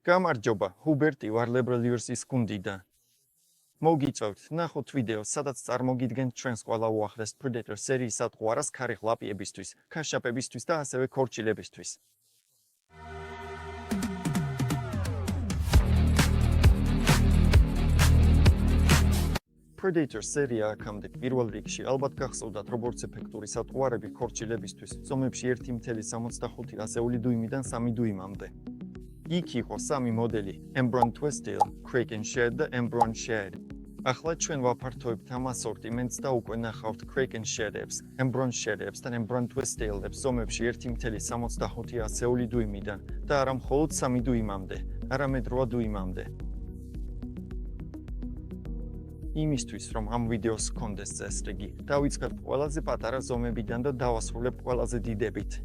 გამარჯობა, ჰუბერტი ვარლებრელიერსის გუნდიდან. მოგიწევთ, ნახოთ ვიდეოს, სადაც წარმოგიდგენთ ჩვენს ყველა უახლეს Predator სერიის ატყვარას ქარიხლაპიებისთვის, ქაშაპებისთვის და ასევე ქორჭილებისთვის. Predator სერია აქამდე პირველ რიგში ალბათ გახსოვდათ, როგორც ეფექტური სატყვარები ქორჭილებისთვის, ზომებში 1.65 ასეული დუიმიდან 3 დუიმამდე. იქ იყო სამი მოდელი: Embron Twisted, Kraken Shed და Embron Shed. ახლა ჩვენ ვაფართოვებთ ამ ასორტიმენტს და უკვე ნახავთ Kraken Shed-ებს, Embron Shed-ებს და Embron Twisted-ებს ზომებში 1.65 ასეული დუიმიდან და არა მხოლოდ 3 დუიმამდე, არამედ 8 დუიმამდე. იმისთვის, რომ ამ ვიდეოს გქონდეს წესრიგი, დავიწყებთ ყველაზე პატარა ზომებიდან და დავასრულებთ ყველაზე დიდებით.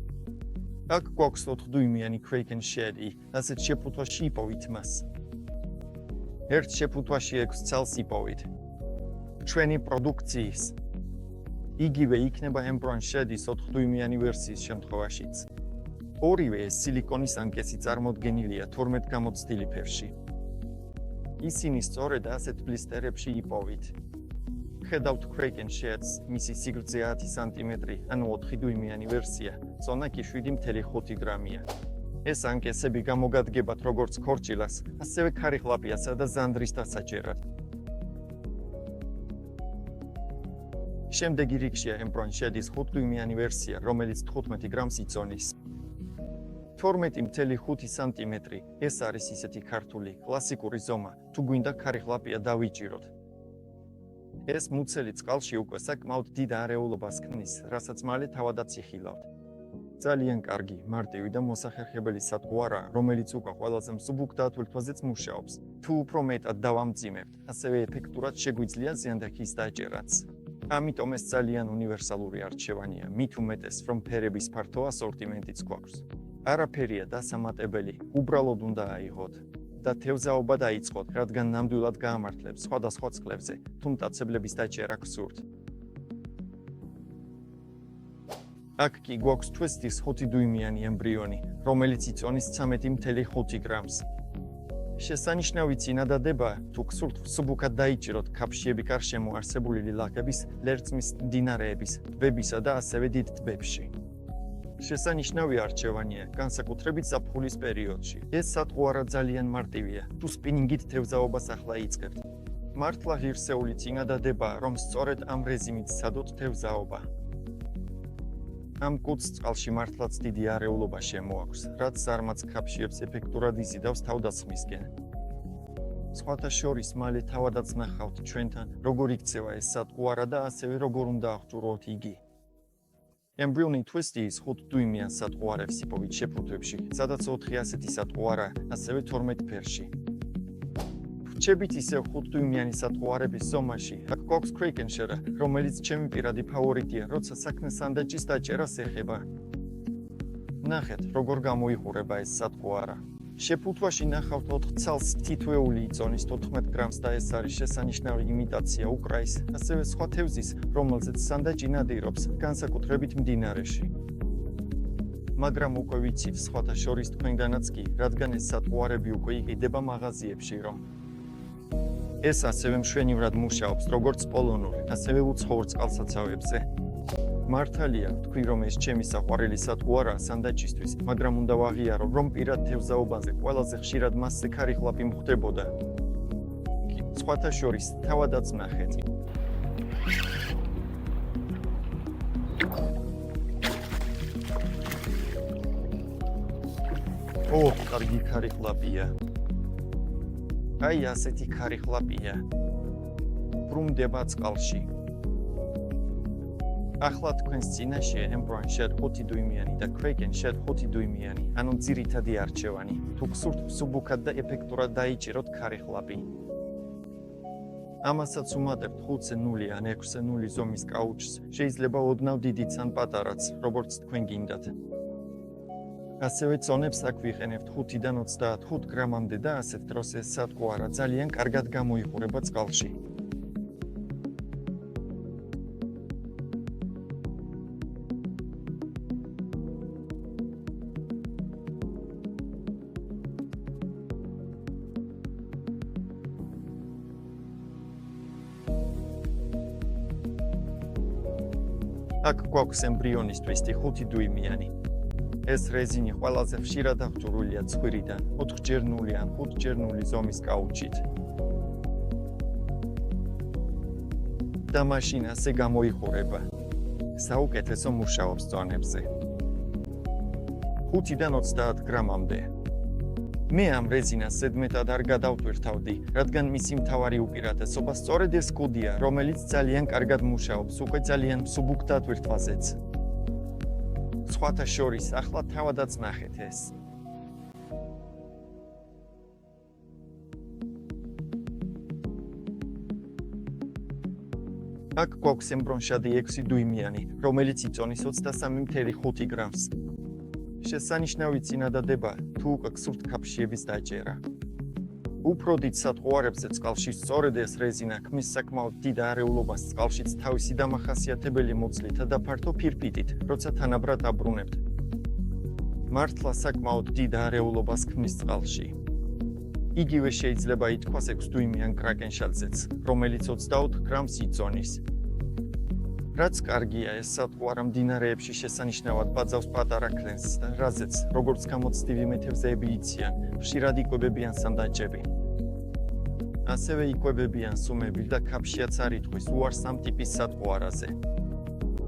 აქ გვაქვს 4 დუიმიანი Kraken Shed-ი, ასეთ შეფუთვაში იპოვით მას. ერთ შეფუთვაში 6 წელს იპოვით. ჩვენი პროდუქციის. იგივე იქნება Embron Shed-ის 4 დუიმიანი ვერსიის შემთხვევაშიც. ორივე ეს სილიკონის ანკესი წარმოდგენილია 12 გამოცდილი ფერში. ისინი სწორედ ასეთ ბლისტერებში იპოვით. ხედავთ Kraken Shed-ს, მისი სიგრძე 10 სანტიმეტრი, ანუ 4 დუიმიანი ვერსია, წონა კი 7.5 გრამია. ეს ანკესები გამოგადგებათ როგორც ქორჭილას, ასევე ქარიხლაპიასა და ზანდრის დასაჭერად. შემდეგი რიგშია Embron Shed-ის 5 დუიმიანი ვერსია, რომელიც 15 გრამს იწონის. 12.5 სანტიმეტრი, ეს არის ისეთი ქართული, კლასიკური ზომა, თუ გვინდა ქარიხლაპია დავიჭიროთ. ეს მუცელი წყალში უკვე საკმაოდ დიდ არეულობას ქმნის, რასაც მალე თავადაც იხილავთ. ძალიან კარგი, მარტივი და მოსახერხებელი სატყვარაა, რომელიც უკვე ყველაზე მსუბუქ დათვლითვაზეც მუშაობს. თუ უფრო მეტად დავამძიმებთ, ასევე ეფექტურად შეგვიძლია ზიანდაქის დაჭერაც. ამიტომ ეს ძალიან უნივერსალური არჩევანია, მით უმეტეს, რომ ფერების ფართო ასორტიმენტიც გვაქვს. არაფერია დასამატებელი, უბრალოდ უნდა აიღოთ და თევზაობა დაიწყოთ, რადგან ნამდვილად გაამართლებს სხვადასხვა წყლებზე, თუ მტაცებლების დაჭერა გსურთ. აქ კი გვაქვს Twisted-ის 5 დუიმიანი ემბრიონი, რომელიც იწონის 13.5 გრამს. შესანიშნავი წინადადებაა, თუ გსურთ მსუბუქად დაიჭიროთ ქაფშიები გარშემო არსებული ლილაკების, ლერწმის, მდინარეების, ტბებისა და ასევე დიდ ტბებში. შესანიშნავი არჩევანია, განსაკუთრებით ზაფხულის პერიოდში. ეს სატყვარა ძალიან მარტივია, თუ სპინინგით თევზაობას ახლა იწყებთ. მართლა ღირსეული წინადადებაა, რომ სწორედ ამ რეჟიმით სცადოთ თევზაობა. ამ კუც წყალში მართლაც დიდი არეულობა შემოაქვს, რაც ზარმაც ქაფშიებს ეფექტურად იზიდავს თავდასხმისკენ. სხვათა შორის მალე თავადაც ნახავთ ჩვენთან, როგორ იქცევა ეს სატყვარა და ასევე როგორ უნდა აღჭურვოთ იგი. Embron Twisted-ის 5 დუიმიან სატყვარებს იპოვით შეფუთვებში, სადაც 4 ასეთი სატყვარაა, ასევე 12 ფერში. რჩებით ისევ 5 დუიმიანი სატყვარების ზომაში, აქ გვაქვს Kraken Shed, რომელიც ჩემი პირადი ფავორიტია, როცა საქმე სანდაჭის დაჭერას ეხება. ნახეთ, როგორ გამოიყურება ეს სატყვარა. შეფუთვაში ნახავთ 4 ცალს თითოეული იწონის 14 გრამს და ეს არის შესანიშნავი იმიტაცია უკრაის, ასევე სხვა თევზის, რომელზეც სანდაჭი ნადირობს, განსაკუთრებით მდინარეში. მაგრამ უკვე ვიცით სხვათა შორის თქვენგანაც კი, რადგან ეს სატყვარები უკვე იყიდება მაღაზიებში რომ. ეს ასევე მშვენივრად მუშაობს როგორც პოლონურ, ასევე უცხოურ წყალსაცავებზე. მართალია, ვთქვი, რომ ეს ჩემი საყვარელი სატყვარაა სანდაჭისთვის, მაგრამ უნდა ვაღიარო, რომ პირად თევზაობაზე ყველაზე ხშირად მასზე ქარიხლაპი მხვდებოდა. სხვათა შორის თავადაც ნახეთ. კარგი ქარიხლაპია. აი ასეთი ქარიხლაპია. ბრუნდება წყალში. ახლა თქვენს წინაშეა Embron Shed 5 დუიმიანი და Kraken Shed 5 დუიმიანი, ანუ ძირითადი არჩევანი, თუ გსურთ მსუბუქად და ეფექტურად დაიჭიროთ ქარიხლაპი. ამასაც უმატებთ 5-0 ან 6-0 ზომის კაუჩს, შეიძლება ოდნავ დიდიც ან პატარაც, როგორც თქვენ გინდათ. ასევე წონებს აქ ვიყენებთ 5-დან 25 გრამამდე და ასეთ დროს ეს სატყვარა ძალიან კარგად გამოიყურება წყალში. აქ გვაქვს ემბრიონის ტვისტი 5 დუიმიანი. ეს რეზინი ყველაზე ხშირად აღჭურვილია ცხვირიდან 4ჯერნული ან 5ჯერნული ზომის კაუჩით. და მაშინ ასე გამოიხურება. საუკეთესო მუშაობს წონებზე. 5-დან 30 გრამამდე. მე ამ რეზინას ზედმეტად არ გადავტვირთავდი, რადგან მისი მთავარი უპირატესობა სწორედ ეს კუდია, რომელიც ძალიან კარგად მუშაობს უკვე ძალიან მსუბუქ დატვირთვაზეც. სხვათა შორის ახლა თავადაც ნახეთ ეს. აქ გვაქვს ემბრონშადი 6 დუიმიანი, რომელიც იწონის 23.5 გრამს. შესანიშნავი წინადადება თუ უკვე გსურთ კაფშიების დაჭერა. უფრო დიდ სატყუარებზე წყალში სწორედ ეს რეზინა ქმნის საკმაოდ დიდ არეულობას წყალშიც თავისი დამახასიათებელი მოცლითა და ფართო ფირფიტით, როცა თანაბრად აბრუნებთ. მართლა საკმაოდ დიდ არეულობას ქმნის წყალში. იგივე შეიძლება ითქვას 6 დუიმიან კრაკენშადზეც, რომელიც 24 გრამს იწონის. რაც კარგია, ეს სატყუარა მდინარეებში შესანიშნავად ბაძავს პატარა ქლენს, რაზეც, როგორც გამოცდივი მეთევზეები იციან, ხშირად იკვებებიან სანდაჭები. ასევე იკვებებიან სუმები და კაფშიაც არ იტყვის უარს ამ ტიპის სატყუარაზე.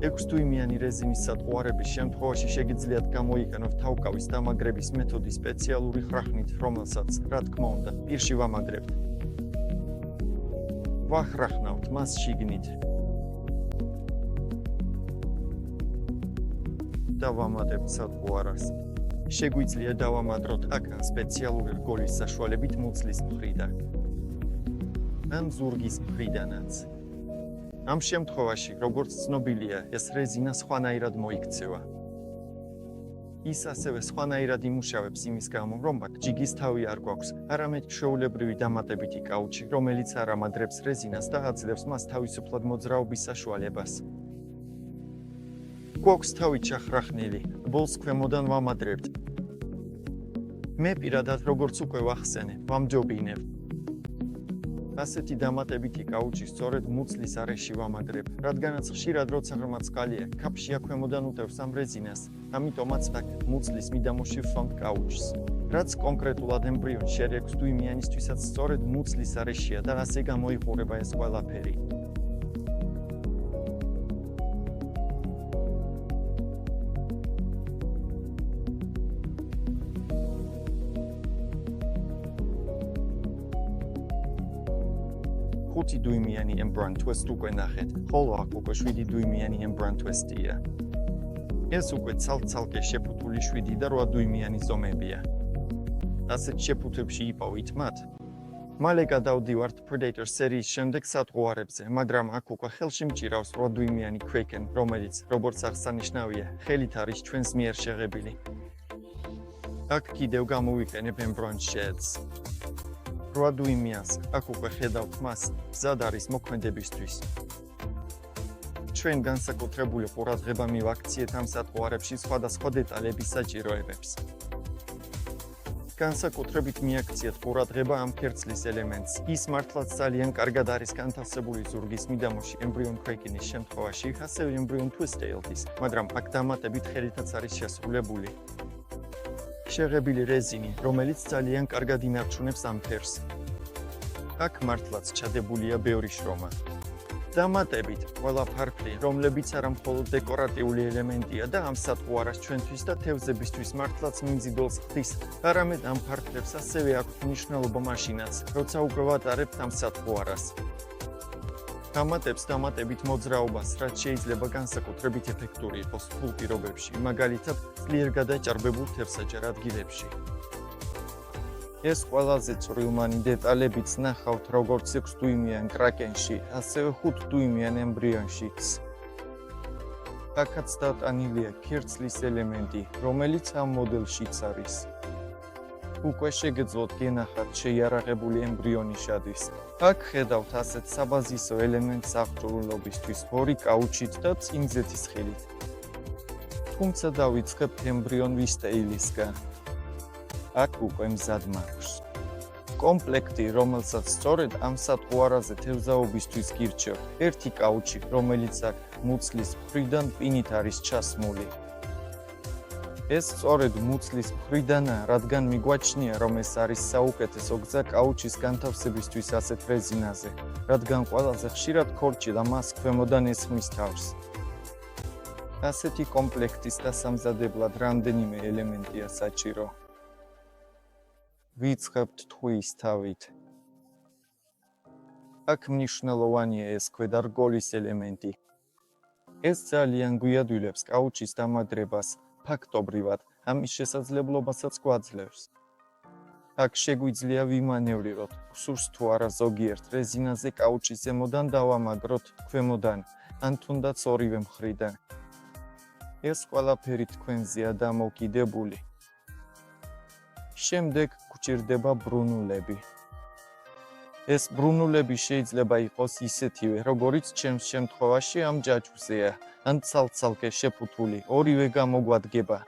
6 დუიმიანი რეზინის სატყუარების შემთხვევაში შეგიძლიათ გამოიყენოთ თავკავის დამაგრების მეთოდი სპეციალური ხრახნით, რომელსაც, რა თქმა უნდა, პირში ვამაგრებთ. ვახრახნავთ მას შიგნით. და ვამატებთ სატყუარას. შეგვიძლია დავამადროთ აქ სპეციალური რგოლის საშუალებით მუცლის მხრიდან. ან ზურგის მხრიდანაც. ამ შემთხვევაში, როგორც ცნობილია, ეს რეზინა სხვანაირად მოიქცევა. ის ასევე სხვანაირად იმუშავებს იმის გამო, რომ აქ ჯიგის თავი არ გვაქვს, არამედ ჩვეულებრივი დამატებითი კაუჩი, რომელიც არ ამადრებს რეზინას და აძლევს მას თავისუფლად მოძრაობის საშუალებას. გვაქვს თავი ჩახრახნილი, ბოლს ქვემოდან ვამადრებთ. მე პირადად როგორც უკვე ვახსენე, ვამჯობინებ. ასეთი დამატებითი კაუჩი სწორედ მუცლის არეში ვამაგრებ, რადგანაც ხშირად როცა ღრმა წყალია, კაფშია ქვემოდან უტევს ამ რეზინას, ამიტომაც აქ მუცლის მიდამოში ვხავთ კაუჩს. რაც კონკრეტულად ემბრიონში 6 დუიმიანისთვისაც სწორედ მუცლის არეშია და ასე გამოიყურება ეს ყველაფერი. ხუთი დუიმიანი ემბრონ ტვისტ უკვე ნახეთ, ხოლო აქ უკვე 7 დუიმიანი ემბრონ ტვისტია. ეს უკვე ცალ-ცალკე შეფუთული 7 და 8 დუიმიანი ზომებია. ასეთ შეფუთებში იპოვით მათ. მალე გადავდივართ Predator სერიის შემდეგ სატყუარებზე, მაგრამ აქ უკვე ხელში მჭირავს 8 დუიმიანი Kraken, რომელიც, როგორც აღსანიშნავია, ხელით არის ჩვენს მიერ შეღებილი. აქ კიდევ გამოვიყენებ ემბრონ sheds. 8 დუიმიანს, აქ უკვე ხედავთ მას, მზად არის მოქმედებისთვის. ჩვენ განსაკუთრებული ყურადღება მივაქციეთ ამ სატყუარებში სხვადასხვა დეტალების საჭიროებებს. განსაკუთრებით მიაქციეთ ყურადღება ამ ქერცლის ელემენტს. ის მართლაც ძალიან კარგად არის განთავსებული ზურგის მიდამოში ემბრიონ Krakenis შემთხვევაში, ასევე ემბრიონ Twisttail-ის, მაგრამ აქ დამატებით ხელითაც არის შესრულებული. შეღებილი რეზინი, რომელიც ძალიან კარგად ინარჩუნებს ამ ფერს. აქ მართლაც ჩადებულია ბევრი შრომა. დამატებით, ყველა ფარფლი, რომლებიც არა მხოლოდ დეკორატიული ელემენტია და ამ სატყუარას ჩვენთვის და თევზებისთვის მართლაც მიმზიდველს ხდის, არამედ ამ ფარფლებს ასევე აქვს მნიშვნელობა მაშინაც, როცა უკვე ვატარებთ ამ სატყუარას. დამატებს დამატებით მოძრაობას, რაც შეიძლება განსაკუთრებით ეფექტური იყოს რთულ პირობებში, მაგალითად, ძლიერ გადაჭარბებულ თევზაჭერ ადგილებში. ეს ყველაზე წვრილმანი დეტალებიც ნახავთ როგორც 6 დუიმიან კრაკენში, ასევე 5 დუიმიან ემბრიონშიც. აქაც დატანილია ქერცლის ელემენტი, რომელიც ამ მოდელშიც არის. უკვე შეგეძლოთ გენახათ შეიარაღებული ემბრიონი შადის. აქ ხედავთ ასეთ საბაზისო ელემენტს აღჭურვილობისთვის 2 კაუჩით და წინგზეთის ხილით. თუმცა დავიწყებთ ემბრიონ Twisttail-ისგან. აქ უკვე მზად მაქვს. კომპლექტი, რომელსაც სწორედ ამ სატყუარაზე თევზაობისთვის გირჩევთ, ერთი კაუჩი, რომელიც აქ მუცლის მხრიდან პინით არის ჩასმული. ეს სწორედ მუცლის მხრიდანაა, რადგან მიგვაჩნია, რომ ეს არის საუკეთესო გზა კაუჩის განთავსებისთვის ასეთ რეზინაზე, რადგან ყველაზე ხშირად ქორჭი და მას ქვემოდან ესხმის თავს. ასეთი კომპლექტის დასამზადებლად რამდენიმე ელემენტია საჭირო. ვიწყებთ თხვის თავით. აქ მნიშვნელოვანია ეს ქვედა რგოლის ელემენტი. ეს ძალიან გვიადვილებს კაუჩის დამაგრებას, ფაქტობრივად, ამის შესაძლებლობასაც გვაძლევს. აქ შეგვიძლია ვიმანევრიროთ, გსურს თუ არა ზოგიერთ რეზინაზე კაუჩის ზემოდან დავამაგროთ ქვემოდან, ან თუნდაც ორივე მხრიდან. ეს ყველაფერი თქვენზეა დამოკიდებული. შემდეგ გვჭირდება ბრუნულები. ეს ბრუნულები შეიძლება იყოს ისეთივე, როგორიც ჩემს შემთხვევაში ამ ჯაჭვზეა, ან ცალ-ცალკე შეფუთული, ორივე გამოგვადგება.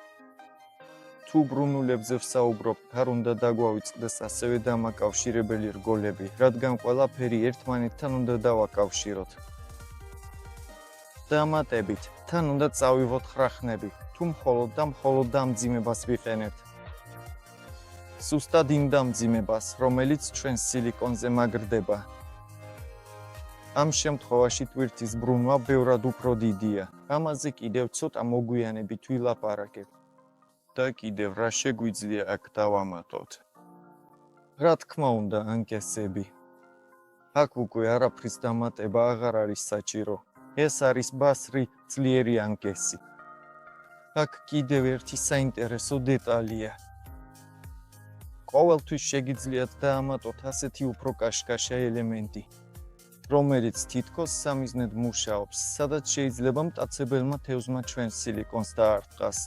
თუ ბრუნულებზე ვსაუბრობთ, არ უნდა დაგვავიწყდეს ასევე დამაკავშირებელი რგოლები, რადგან ყველაფერი ერთმანეთთან უნდა დავაკავშიროთ. დამატებით, თან უნდა წავიღოთ ხრახნები, თუ მხოლოდ და მხოლოდ დამძიმებას ვიყენებთ. სუსტად იმ დამძიმებას, რომელიც ჩვენს სილიკონზე მაგრდება. ამ შემთხვევაში ტვირთის ბრუნვა ბევრად უფრო დიდია. ამაზე კიდევ ცოტა მოგვიანებით ვილაპარაკებ. და კიდევ რა შეგვიძლია აქ დავამატოთ? რა თქმა უნდა, ანკესები. აქ უკვე არაფრის დამატება აღარ არის საჭირო. ეს არის ბასრი, ძლიერი ანკესი. აქ კიდევ ერთი საინტერესო დეტალია. ყოველთვის შეგიძლიათ დაამატოთ ასეთი უფრო კაშკაშა ელემენტი, რომელიც თითქოს სამიზნედ მუშაობს, სადაც შეიძლება მტაცებელმა თევზმა ჩვენს სილიკონს დაარტყას.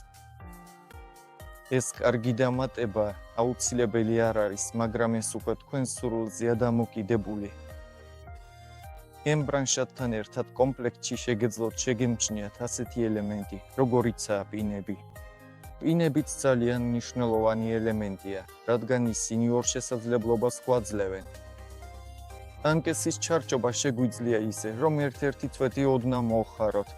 ეს კარგი დამატება აუცილებელი არ არის, მაგრამ ეს უკვე თქვენს სურვილზეა დამოკიდებული. ემბრანშატთან ერთად კომპლექტში შეგეძლოთ შეგემჩნიათ ასეთი ელემენტი, როგორიცაა პინები. პინებიც ძალიან მნიშვნელოვანი ელემენტია, რადგან ისინი ორ შესაძლებლობას გვაძლევენ. ანკესის ჩარჭობა შეგვიძლია ისე, რომ ერთ-ერთი წვეთი ოდნავ მოვხაროთ.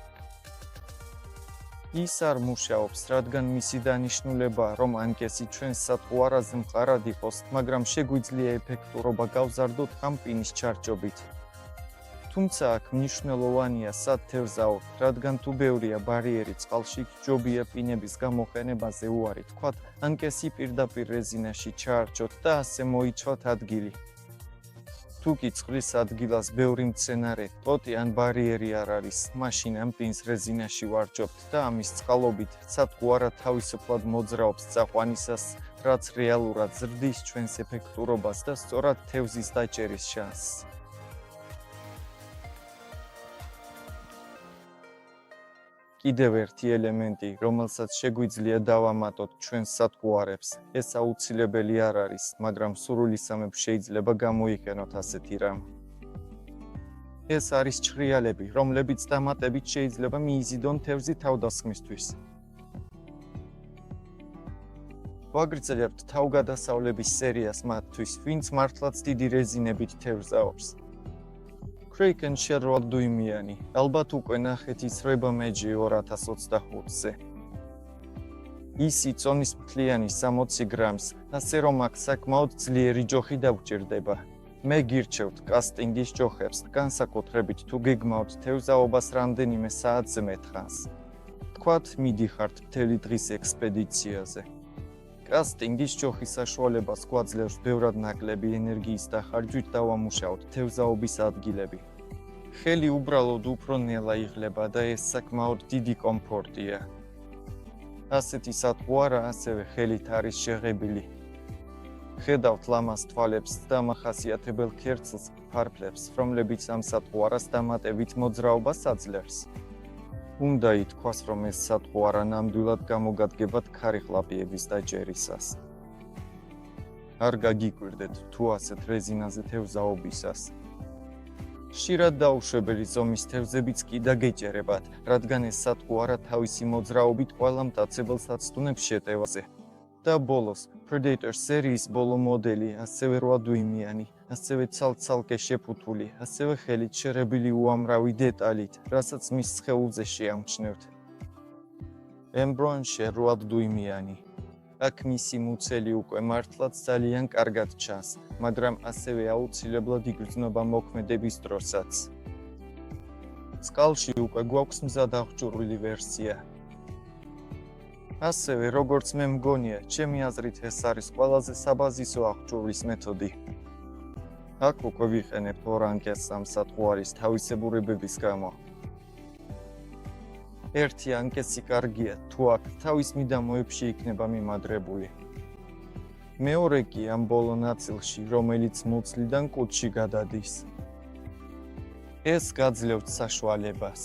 ის არ მუშაობს, რადგან მისი დანიშნულებაა, რომ ანკესი ჩვენს სატყუარაზე მყარად იყოს, მაგრამ შეგვიძლია ეფექტურობა გავზარდოთ ამ პინის ჩარჭობით. თუმცა აქ მნიშვნელოვანია სად თევზაობთ, რადგან თუ ბევრია ბარიერი წყალში, ჯობია პინების გამოყენებაზე უარი თქვათ, ანკესი პირდაპირ რეზინაში ჩაარჩოთ და ასე მოიცვათ ადგილი. თუ კი წყლის ადგილას ბევრი მცენარე, ტოტი ან ბარიერი არ არის, მაშინ ამ პინს რეზინაში ვარჯობთ და ამის წყალობით სატყუარა თავისუფლად მოძრაობს წაყვანისას, რაც რეალურად ზრდის ჩვენს ეფექტურობას და სწორად თევზის დაჭერის შანსს. კიდევ ერთი ელემენტი, რომელსაც შეგვიძლია დავამატოთ ჩვენს სატყუარებს, ეს აუცილებელი არ არის, მაგრამ სურვილისამებრ შეიძლება გამოიყენოთ ასეთი რამ. ეს არის ჭრიალები, რომლებიც დამატებით შეიძლება მიიზიდონ თევზი თავდასხმისთვის. ვაგრძელებთ თავგადასავლების სერიას მათთვის, ვინც მართლაც დიდი რეზინებით თევზაობს. Kraken Sherlock დუიმიანი, ალბათ უკვე ნახეთ ისრება მეჯი 2025-ზე. ისი წონის მთლიანი 60 გრამს, ასე რომ აქ საკმაოდ ძლიერი ჯოხი დაგვჭირდება. მე გირჩევთ კასტინგის ჯოხებს, განსაკუთრებით თუ გეგმავთ თევზაობას რამდენიმე საათზე მეტხანს. თქვათ, მიდიხართ მთელი დღის ექსპედიციაზე. კასტინგის ჯოხის საშუალებას გვაძლევს ბევრად ნაკლები ენერგიის დახარჯვით დავამუშავოთ თევზაობის ადგილები. ხელი უბრალოდ უფრო ნელა იღლება და ეს საკმაოდ დიდი კომფორტია. ასეთი სატყუარა ასევე ხელით არის შეღებილი. ხედავთ ლამას თვალებს და დამახასიათებელ ქერცლს ფარფლებს, რომლებიც ამ სატყუარას დამატებით მოძრაობას აძლევს. უნდა ითქვას, რომ ეს სატყუარა ნამდვილად გამოგადგებათ ქარიხლაპიების დაჭერისას. არ გაგიკვირდეთ თუ ასეთ რეზინაზე თევზაობისას. ხშირად დაუშვებელი ზომის თევზებიც კი დაგეჭერებათ, რადგან ეს სატყუარა თავისი მოძრაობით ყველა მტაცებელს აცდუნებს შეტევაზე და ბოლოს, Predator სერიის ბოლო მოდელი, ასევე 8 დუიმიანი, ასევე ცალ-ცალკე შეფუთული, ასევე ხელით შერებილი უამრავი დეტალით, რასაც მის სხეულზე შეამჩნევთ. Embraer 8 დუიმიანი. აქ მისი მუცელი უკვე მართლაც ძალიან კარგად ჩანს, მაგრამ ასევე აუცილებლად იგრძნობა მოქმედების დროსაც. სკალში უკვე გვაქვს მზად აღჭურვილი ვერსია. ასევე, როგორც მე მგონია, ჩემი აზრით ეს არის ყველაზე საბაზისო აღჭურვის მეთოდი. აქ უკვე ვიყენებთ 2 ანკას ამ სათყვარის თავისებურებების გამო. ერთი ანკესი კარგია, თუ აქ თავის მიდამოებში იქნება მიმადრებული. მეორე კი ამ ბოლო ნაწილში, რომელიც მუცლიდან კუდში გადადის. ეს გაძლევთ საშუალებას.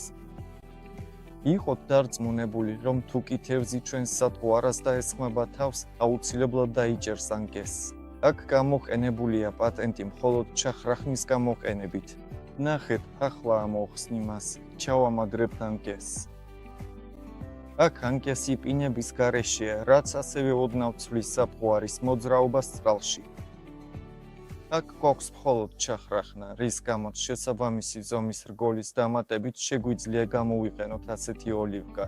იყოთ დარწმუნებული, რომ თუ კი თევზი ჩვენს სათყვარას დაესხმება თავს, აუცილებლად დაიჭერს ანკესს. აქ გამოყენებულია პატენტი მხოლოდ ჩახრახნის გამოყენებით. ნახეთ, ახლა ამოვხსნი მას, ჩავამადრებთ ანკესს. აქ ანკესი პინების გარეშეა, რაც ასევე ოდნავ ცვლის საფყვარის მოძრაობას წყალში. აქ გვაქვს მხოლოდ ჩახრახნა, რის გამოც შესაბამისი ზომის რგოლის დამატებით შეგვიძლია გამოვიყენოთ ასეთი ოლივკა.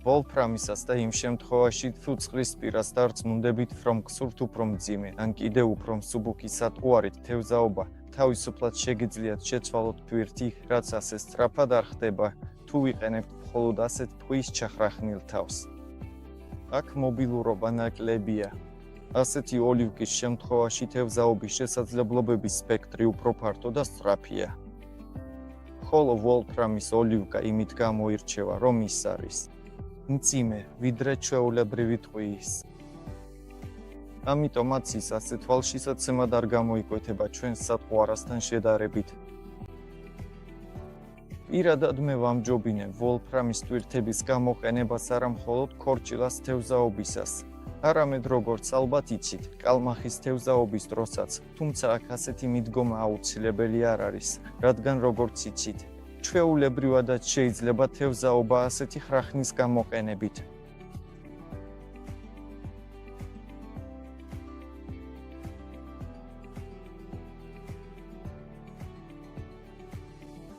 ვოლფრამისას და იმ შემთხვევაში, თუ წყლისპირას დარწმუნდებით, რომ გსურთ უფრო მძიმე, ან კიდევ უფრო მსუბუქი სათყვარით თევზაობა, თავისუფლად შეგიძლიათ შეცვალოთ ფირთი, რაც ასე სწრაფად არ ხდება, თუ ვიყენებთ მხოლოდ ასეთ ტყვის ჩახრახნილ თავს. აქ მობილურობა ნაკლებია. ასეთი ოლივკის შემთხვევაში თევზაობის შესაძლებლობების სპექტრი უფრო ფართო და სწრაფია. ხოლო ვოლფრამის ოლივკა იმით გამოირჩევა, რომ ის არის მძიმე, ვიდრე ჩვეულებრივი ტყვის. ამიტომაც ის ასე თვალშისაცემად არ გამოიკვეთება ჩვენს სათყვარასთან შედარებით. პირადად მე ვამჯობინებ ვოლფრამის ტვირთების გამოყენებას არა მხოლოდ ქორჭილას თევზაობისას, არამედ როგორც ალბათ იცით, კალმახის თევზაობის დროსაც, თუმცა აქ ასეთი მიდგომა აუცილებელი არ არის, რადგან როგორც იცით, ჩვეულებრივადაც შეიძლება თევზაობა ასეთი ხრახნის გამოყენებით.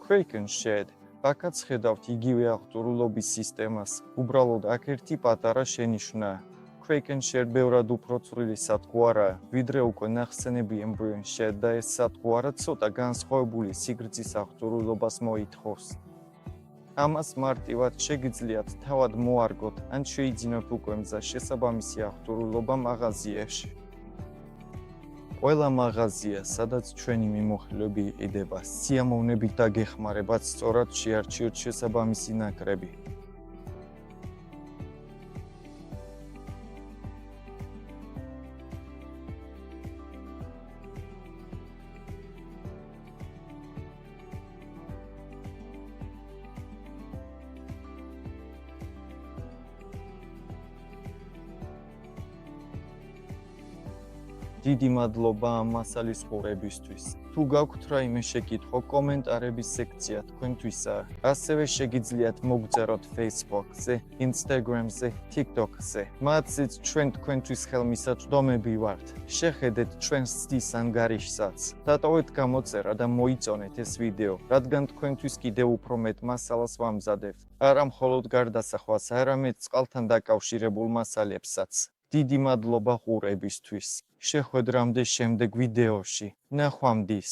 Kraken Shed. აქაც ხედავთ იგივე აღჭურვილობის სისტემას, უბრალოდ აქ ერთი პატარა შენიშვნაა. Kraken Shed ბევრად უფრო ცვლილი სათყვარაა, ვიდრე უკვე ნახსენები Embraer Shed და ეს სათყვარა ცოტა განსხვავებული სიგრძის აღჭურვილობას მოითხოვს. ამას მარტივად შეგიძლიათ თავად მოარგოთ, ან შეიძინოთ უკვე მზა შესაბამისი აღჭურვილობა მაღაზიებში. ყველა მაღაზია, სადაც ჩვენი მიმოხილვები იყიდება, სიამოვნებით დაგეხმარებათ სწორად შეარჩიოთ შესაბამისი ნაკრები. დიდი მადლობა ამ მასალის ყურებისთვის. თუ გაქვთ რაიმე შეკითხვა, კომენტარების სექცია თქვენთვისაა. ასევე შეგიძლიათ მოგწეროთ Facebook-ზე, Instagram-ზე, TikTok-ზე. მათზეც ჩვენ თქვენთვის ხელმისაწვდომები ვართ. შეხედეთ ჩვენს ცდის ანგარიშსაც. დატოვეთ გამოწერა და მოიწონეთ ეს ვიდეო, რადგან თქვენთვის კიდევ უფრო მეტ მასალას ვამზადებთ. არა მხოლოდ გარდასახვას, არამედ წყალთან დაკავშირებულ მასალებსაც. დიდი მადლობა ყურებისთვის. შეხვედრამდე შემდეგ ვიდეოში. ნახვამდის.